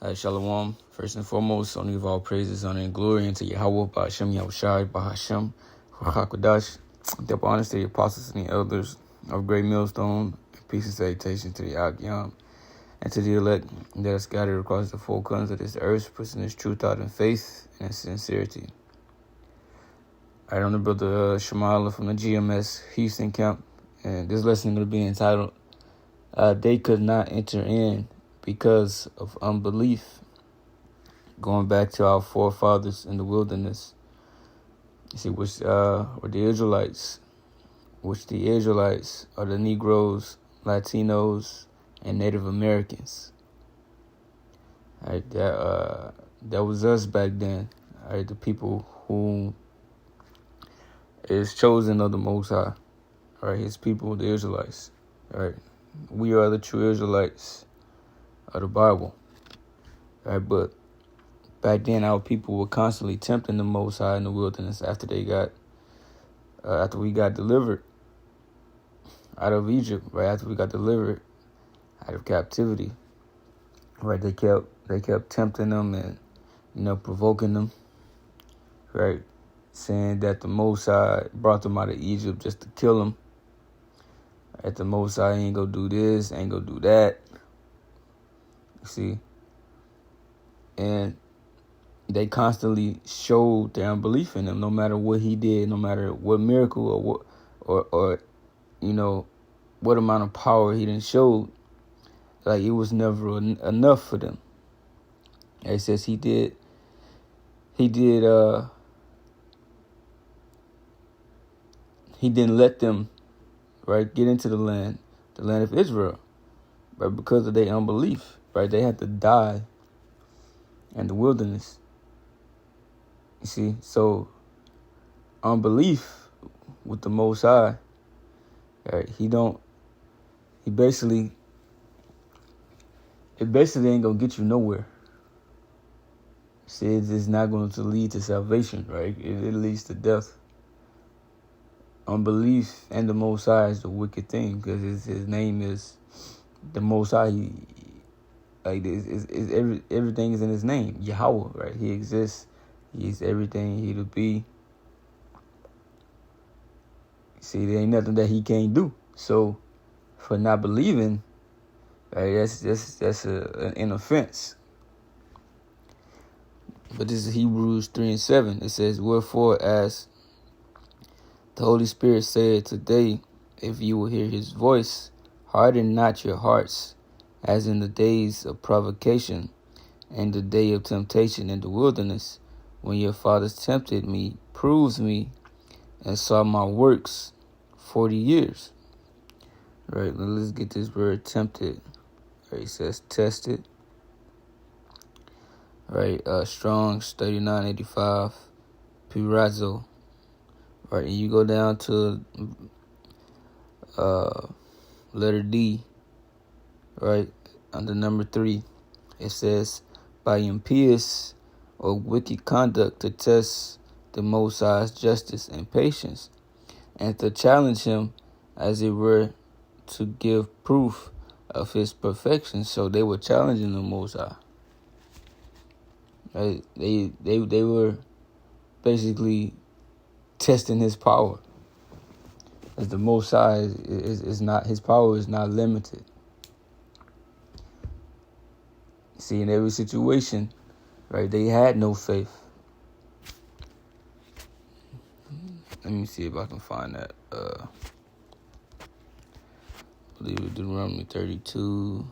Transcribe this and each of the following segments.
Shalom. First and foremost, I give all praises, honor, and glory unto Yahweh, Ba'ashem, Yahushai, Bahashem, Hakodash. Double honors to the apostles and the elders of Great Millstone. Peace and salutation to the Agyam and to the elect that are scattered across the four corners of this earth, pushing this truth out in faith and sincerity. All right, I'm the brother Shamala from the GMS Houston camp, and this lesson is going to be entitled, They Could Not Enter In Because of Unbelief. Going back to our forefathers in the wilderness, you see, which were the Israelites, are the Negroes, Latinos, and Native Americans. All right, that was us back then. All right, the people who is chosen of the Most High. All right, His people, the Israelites. All right, we are the true Israelites of the Bible. All right, but back then our people were constantly tempting the Most High in the wilderness after we got delivered out of Egypt, right after we got delivered out of captivity. Right, they kept tempting them and provoking them, right, saying that the Most High brought them out of Egypt just to kill them. That the Most High ain't gonna do this, ain't gonna do that. You see, and they constantly showed their unbelief in him, no matter what he did, no matter what miracle or what amount of power he didn't show. Like, it was never enough for them. It says he didn't let them, right, get into the land of Israel, right, because of their unbelief, right? They had to die in the wilderness. You see, so unbelief with the Most High, right? It basically ain't gonna get you nowhere. See, it's not going to lead to salvation, right? It leads to death. Unbelief and the Most High is the wicked thing, because his name is the Most High. Everything is in his name, Yahweh, right? He exists. He's everything he to be. See, there ain't nothing that he can't do. So, for not believing, right, that's an offense. But this is Hebrews 3:7. It says, "Wherefore, as the Holy Spirit said today, if you will hear his voice, harden not your hearts, as in the days of provocation and the day of temptation in the wilderness, when your fathers tempted me, proved me, and saw my works 40 years. Right, let's get this word tempted. Right, it says tested. Right, Strong's 3985, Pirazo. Right, and you go down to letter D, right, under number 3, it says, by impious or wicked conduct to test the Most High's justice and patience, and to challenge him, as it were, to give proof of his perfection. So they were challenging the Most High. Right? They were basically testing his power, as the Most High is not, his power is not limited. See, in every situation, right, they had no faith. Let me see if I can find that. I believe it's Deuteronomy 32.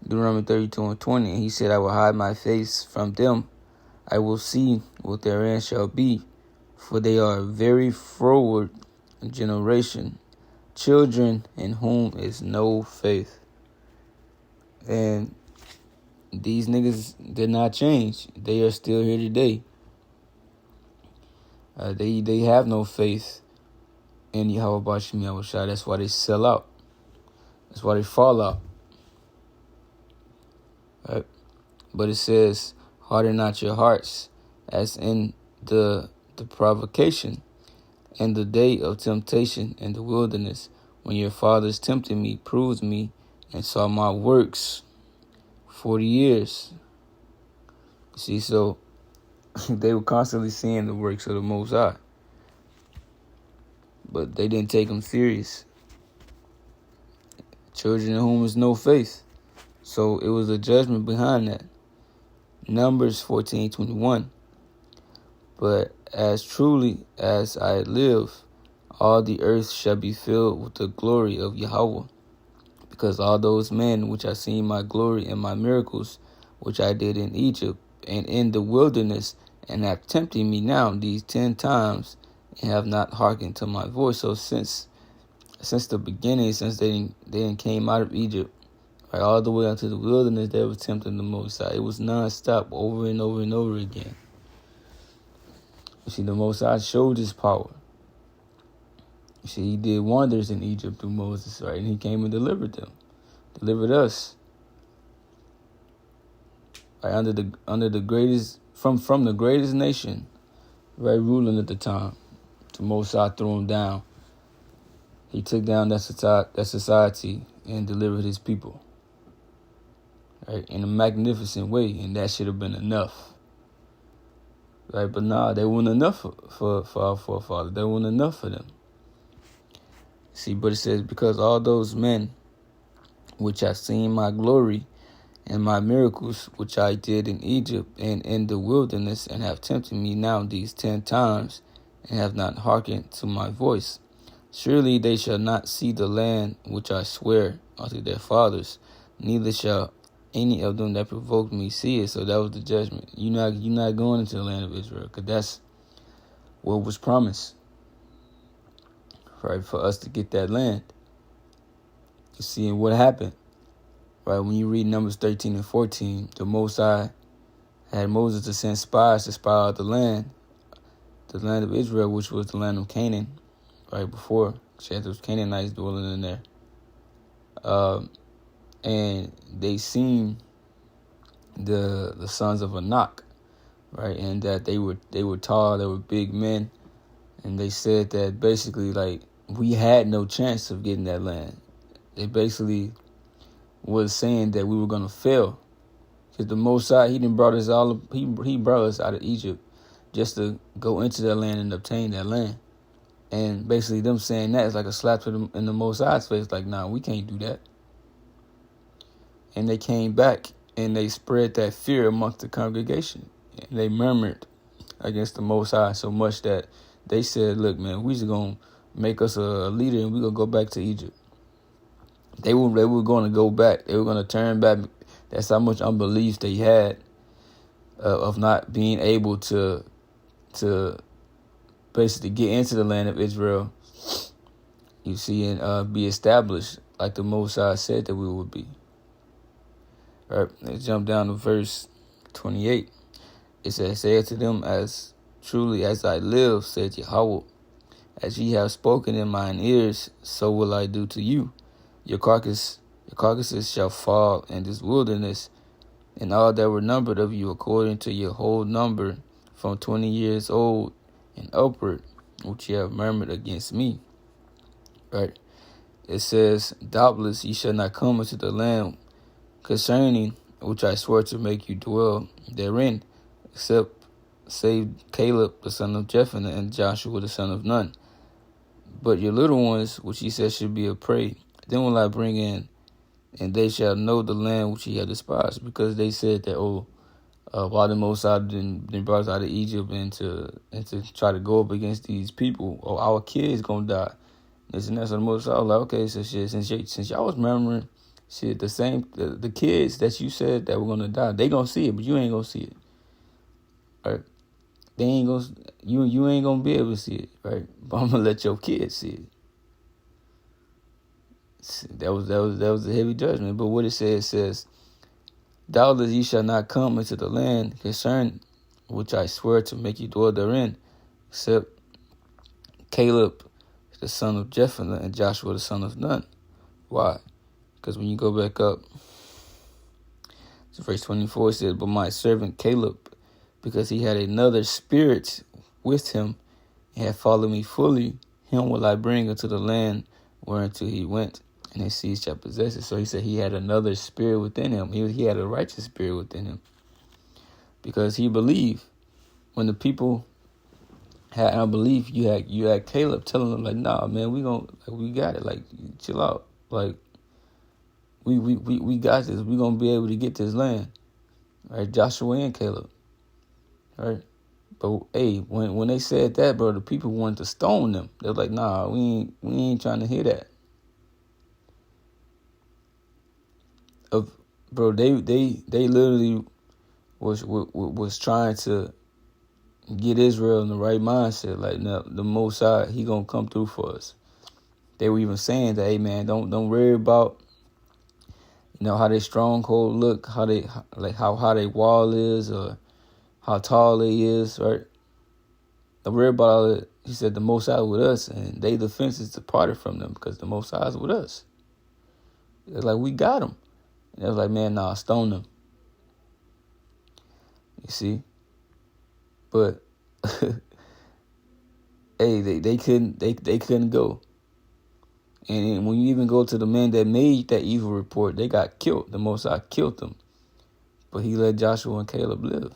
Deuteronomy 32:20. He said, I will hide my face from them. I will see what their end shall be, for they are a very froward generation, children in whom is no faith. And these niggas did not change. They are still here today. They have no faith in Yahweh Ba'ashem Yahushai. That's why they sell out. That's why they fall out. Right? But it says, harden not your hearts, as in the provocation in the day of temptation in the wilderness, when your fathers tempted me, proved me, and saw my works 40 years. See, so they were constantly seeing the works of the Most High, but they didn't take them serious. Children in whom is no faith. So it was a judgment behind that. Numbers 14:21. But as truly as I live, all the earth shall be filled with the glory of Yahweh, because all those men which have seen my glory and my miracles, which I did in Egypt and in the wilderness, and have tempted me now these 10 times, and have not hearkened to my voice. So since the beginning, since they came out of Egypt, right, all the way out to the wilderness, they were tempting the Most High. It was nonstop, over and over and over again. You see, the Most High showed his power. You see, he did wonders in Egypt through Moses, right? And he came and delivered them, delivered us, right, under the greatest, from the greatest nation, right, ruling at the time. The Most High threw him down. He took down that society and delivered his people, right, in a magnificent way, and that should have been enough. Right, but nah, they weren't enough for our forefathers. They weren't enough for them. See, but it says, because all those men which have seen my glory and my miracles, which I did in Egypt and in the wilderness, and have tempted me now these 10 times, and have not hearkened to my voice, surely they shall not see the land which I swear unto their fathers, neither shall any of them that provoked me see it. So that was the judgment. You're not going into the land of Israel, because that's what was promised, right, for us to get that land. You see what happened, right? When you read Numbers 13 and 14, the Most High had Moses to send spies to spy out the land of Israel, which was the land of Canaan, right before. She had those Canaanites dwelling in there. And they seen the sons of Anak, right, and that they were tall, they were big men, and they said that basically, like, we had no chance of getting that land. They basically was saying that we were gonna fail, because the Most High, he brought us he brought us out of Egypt just to go into that land and obtain that land. And basically them saying that is like a slap to them in the Most High's face, like, nah, we can't do that. And they came back and they spread that fear amongst the congregation. And they murmured against the Most High so much that they said, look, man, we just going to make us a leader and we're going to go back to Egypt. They were going to go back. They were going to turn back. That's how much unbelief they had of not being able to basically get into the land of Israel, you see, and be established like the Most High said that we would be. All right, let's jump down to verse 28. It says, say to them, as truly as I live, said Yahweh, as ye have spoken in mine ears, so will I do to you. Your carcasses shall fall in this wilderness, and all that were numbered of you according to your whole number, from 20 years old and upward, which ye have murmured against me. Right? It says, doubtless ye shall not come into the land concerning which I swore to make you dwell therein, except save Caleb the son of Jephunneh and Joshua the son of Nun. But your little ones, which he said should be a prey, then will I bring in, and they shall know the land which ye have despised. Because they said that, while the Most High didn't brought us out of Egypt and to try to go up against these people, our kids gonna die. This and that. So the Most High was like, okay, so shit, since y'all was murmuring, shit, the kids that you said that were gonna die, they gonna see it, but you ain't gonna see it. Right? They ain't gonna, you ain't gonna be able to see it, right? But I'm gonna let your kids see it. That was a heavy judgment. But what it says, doubtless ye shall not come into the land concerned which I swear to make you dwell therein, except Caleb the son of Jephunneh and Joshua the son of Nun. Why? Because when you go back up to verse 24, it says, but my servant Caleb, because he had another spirit with him, and had followed me fully, him will I bring into the land whereunto he went, and his seed shall possess it. So he said he had another spirit within him. He had a righteous spirit within him, because he believed. When the people had unbelief, you had Caleb telling them, like, nah, man, we got it. Like, chill out. Like, we got this. We gonna be able to get this land. Right? Joshua and Caleb. Right? But hey, when they said that, bro, the people wanted to stone them. They're like, nah, we ain't trying to hear that. Bro, they literally was trying to get Israel in the right mindset. Like, now the Most High, he gonna come through for us. They were even saying that, hey man, don't worry about, how their stronghold look, how their wall is, or how tall they is, right? Don't worry about all that. He said the Most High with us, and they the fences departed from them because the Most High is with us. It's like, we got them. And it was like, man, nah, stone them. You see? But hey, they couldn't go. And when you even go to the men that made that evil report, they got killed. The Most High killed them. But he let Joshua and Caleb live.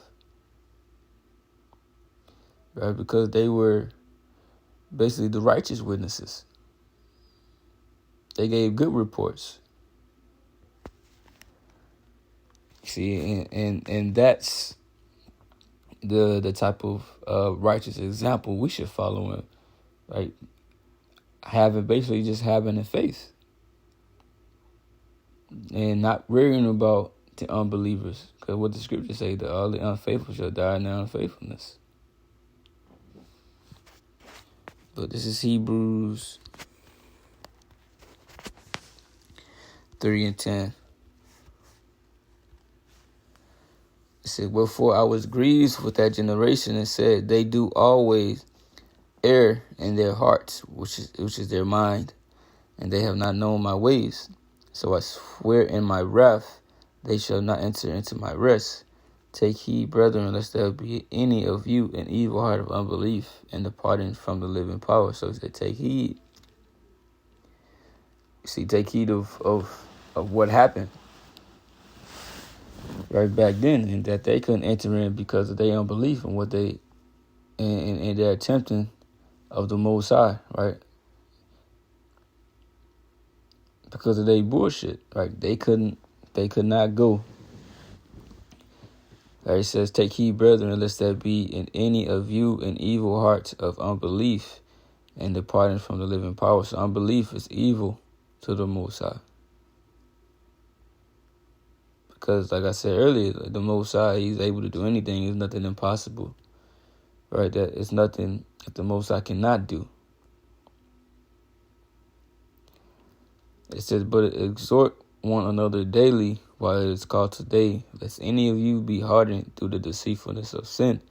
Right? Because they were basically the righteous witnesses. They gave good reports. See, and that's the type of righteous example we should follow in, right? Having the faith and not worrying about the unbelievers, because what the scriptures say, that all the unfaithful shall die in their unfaithfulness. But this is Hebrews 3:10. It said, wherefore I was grieved with that generation, and said, they do always err in their hearts, which is their mind, and they have not known my ways. So I swear in my wrath, they shall not enter into my rest. Take heed, brethren, lest there be any of you an evil heart of unbelief, and departing from the living power. So he said, take heed. See, take heed of what happened right back then, and that they couldn't enter in because of their unbelief and what they and their attempting of the Most High, right? Because of their bullshit, right? They could not go. Right, it says, take heed, brethren, lest there be in any of you an evil heart of unbelief, and departing from the living power. So unbelief is evil to the Most High. Because, like I said earlier, the Most High, he's able to do anything. There's nothing impossible. Right? That it's nothing that the Most High cannot do. It says, but exhort one another daily while it is called today, lest any of you be hardened through the deceitfulness of sin.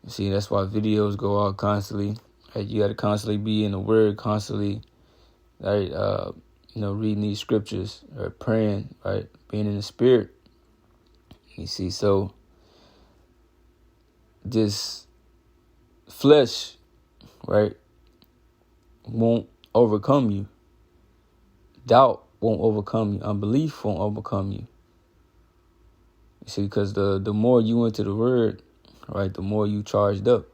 You see, that's why videos go out constantly. Right? You got to constantly be in the Word, constantly, right? Reading these scriptures, or praying, right? Being in the Spirit. You see, so this flesh, right, won't overcome you. Doubt won't overcome you. Unbelief won't overcome you. You see, because the more you into the Word, right, the more you charged up.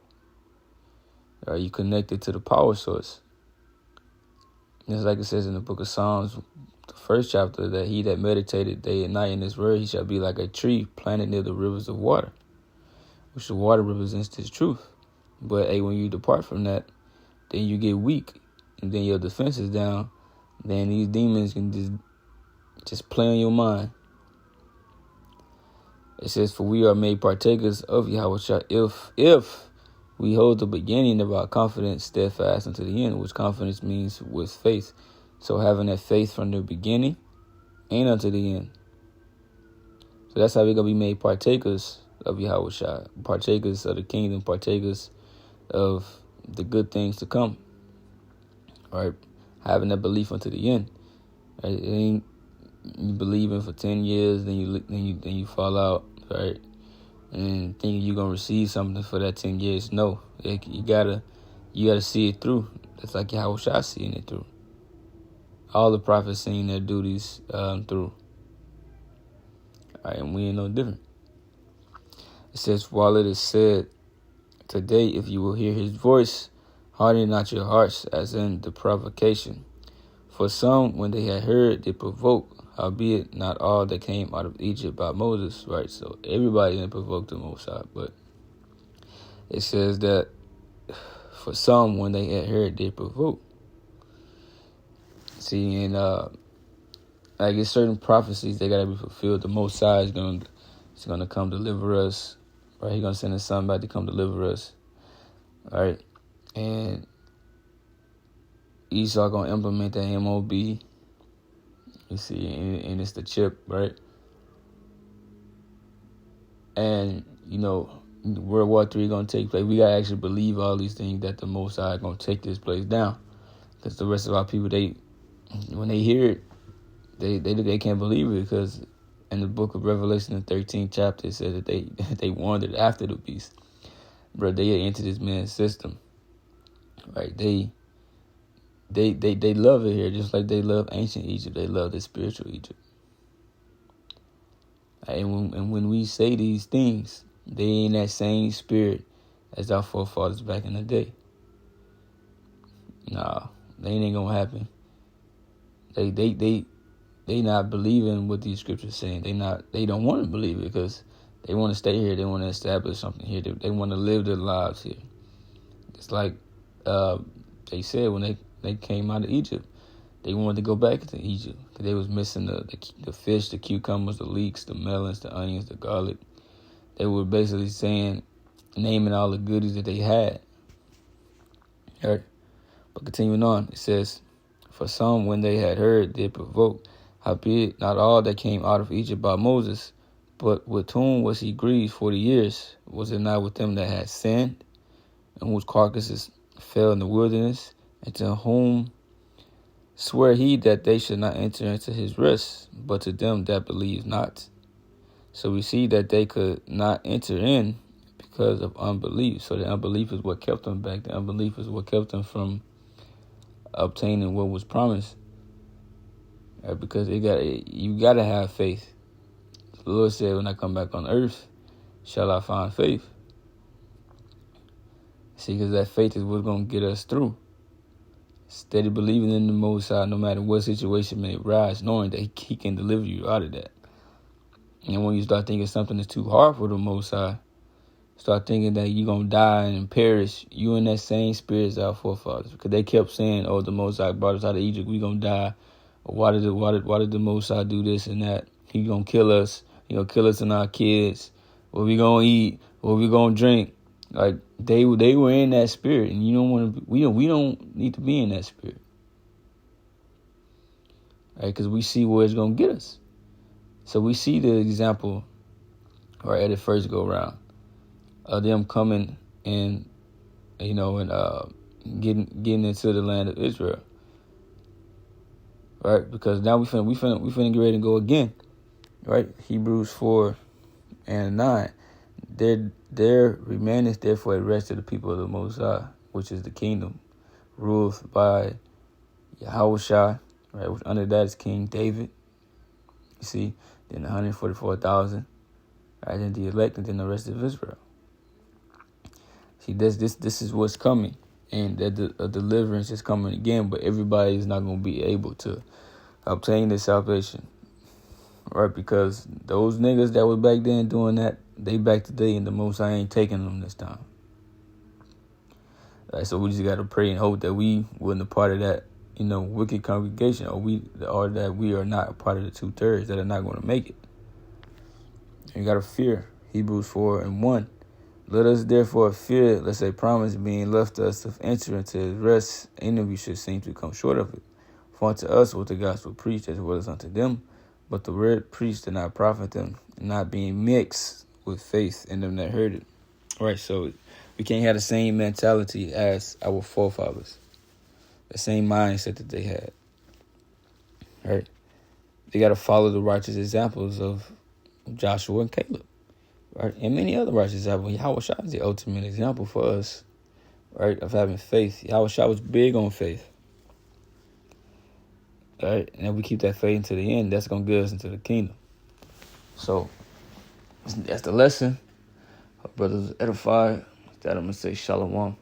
Right, you connected to the power source. Just like it says in the book of Psalms, the first chapter, that he that meditated day and night in his word, he shall be like a tree planted near the rivers of water, which the water represents his truth. But hey, when you depart from that, then you get weak, and then your defense is down. Then these demons can just play on your mind. It says, for we are made partakers of Yahweh if we hold the beginning of our confidence steadfast unto the end, which confidence means with faith. So having that faith from the beginning and unto the end. So that's how we're going to be made partakers of Yahweh, partakers of the kingdom, partakers of the good things to come. Right? Having that belief unto the end. Right? It ain't you believing for 10 years, then you fall out, right? And thinking you're going to receive something for that 10 years. No, you got to You got to see it through. It's like Yahushua seeing it through. All the prophets seeing their duties through. All right, and we ain't no different. It says, while it is said, today, if you will hear his voice, harden not your hearts, as in the provocation. For some, when they had heard, they provoked, howbeit not all that came out of Egypt by Moses. Right, so everybody didn't provoke the Most High, but it says that for some, when they had heard, they provoked. See, and like it's certain prophecies, they gotta be fulfilled. The Most High is gonna come deliver us. Right, He's gonna send His Son back to come deliver us. All right, and Esau gonna implement that MOB. You see, and it's the chip, right? And World War III gonna take place. We gotta actually believe all these things, that the Most High gonna take this place down. Because the rest of our people, when they hear it, they can't believe it, because in the book of Revelation, the 13th chapter, it says that they wandered after the beast. Bro, they entered this man's system. Right? They love it here, just like they love ancient Egypt. They love the spiritual Egypt. And when we say these things, they in that same spirit as our forefathers back in the day. Nah, they ain't gonna happen. They not believing what these scriptures saying. They don't want to believe it, because they want to stay here. They want to establish something here. They want to live their lives here. It's like they said when they came out of Egypt, they wanted to go back to Egypt, because they was missing the fish, the cucumbers, the leeks, the melons, the onions, the garlic. They were basically naming all the goodies that they had. All right. But continuing on, it says, for some, when they had heard, did provoke, howbeit not all that came out of Egypt by Moses, but with whom was he grieved 40 years? Was it not with them that had sinned, and whose carcasses fell in the wilderness, and to whom swear he that they should not enter into his rest, but to them that believe not? So we see that they could not enter in because of unbelief. So the unbelief is what kept them back. The unbelief is what kept them from obtaining what was promised. Right? Because you got to have faith. The Lord said, when I come back on earth, shall I find faith? See, because that faith is what's going to get us through. Steady believing in the Most High, no matter what situation may arise, knowing that He can deliver you out of that. And when you start thinking something is too hard for the Most High, start thinking that you're going to die and perish, you in that same spirit as our forefathers. Because they kept saying, oh, the Most High brought us out of Egypt, we're going to die. Or why did the Most High do this and that? He going to kill us. He going to kill us and our kids. What we going to eat? What we going to drink? Like, they were in that spirit. And you don't want to, we don't need to be in that spirit. Right? Because we see where it's going to get us. So we see the example, right, at the first go round of them coming and getting into the land of Israel, right? Because now we finna get ready to go again, right? Hebrews 4:9. There remaineth therefore a rest of the people of the Most High, which is the kingdom, ruled by Yahushua, right? Which under that is King David. You see, then 144,000, right? Then the elect, and then the rest of Israel. See, this is what's coming, and that a deliverance is coming again. But everybody is not going to be able to obtain this salvation, right? Because those niggas that was back then doing that, they back today, and the Most High ain't taking them this time. Right, so we just got to pray and hope that we wasn't a part of that, wicked congregation, or that we are not a part of the 2/3 that are not going to make it. And you got to fear. Hebrews 4:1. Let us therefore fear, lest a promise being left us of enter into his rest, any of you should seem to come short of it. For unto us was the gospel preached as well as unto them, but the word preached did not profit them, not being mixed with faith in them that heard it. All right, so we can't have the same mentality as our forefathers, the same mindset that they had. All right, they got to follow the righteous examples of Joshua and Caleb. Right? And many other righteous examples. Yahushua is the ultimate example for us. right, of having faith. Yahushua was big on faith. Right? And if we keep that faith into the end, that's going to get us into the kingdom. So, that's the lesson. Our brothers edified. That I'm going to say shalom.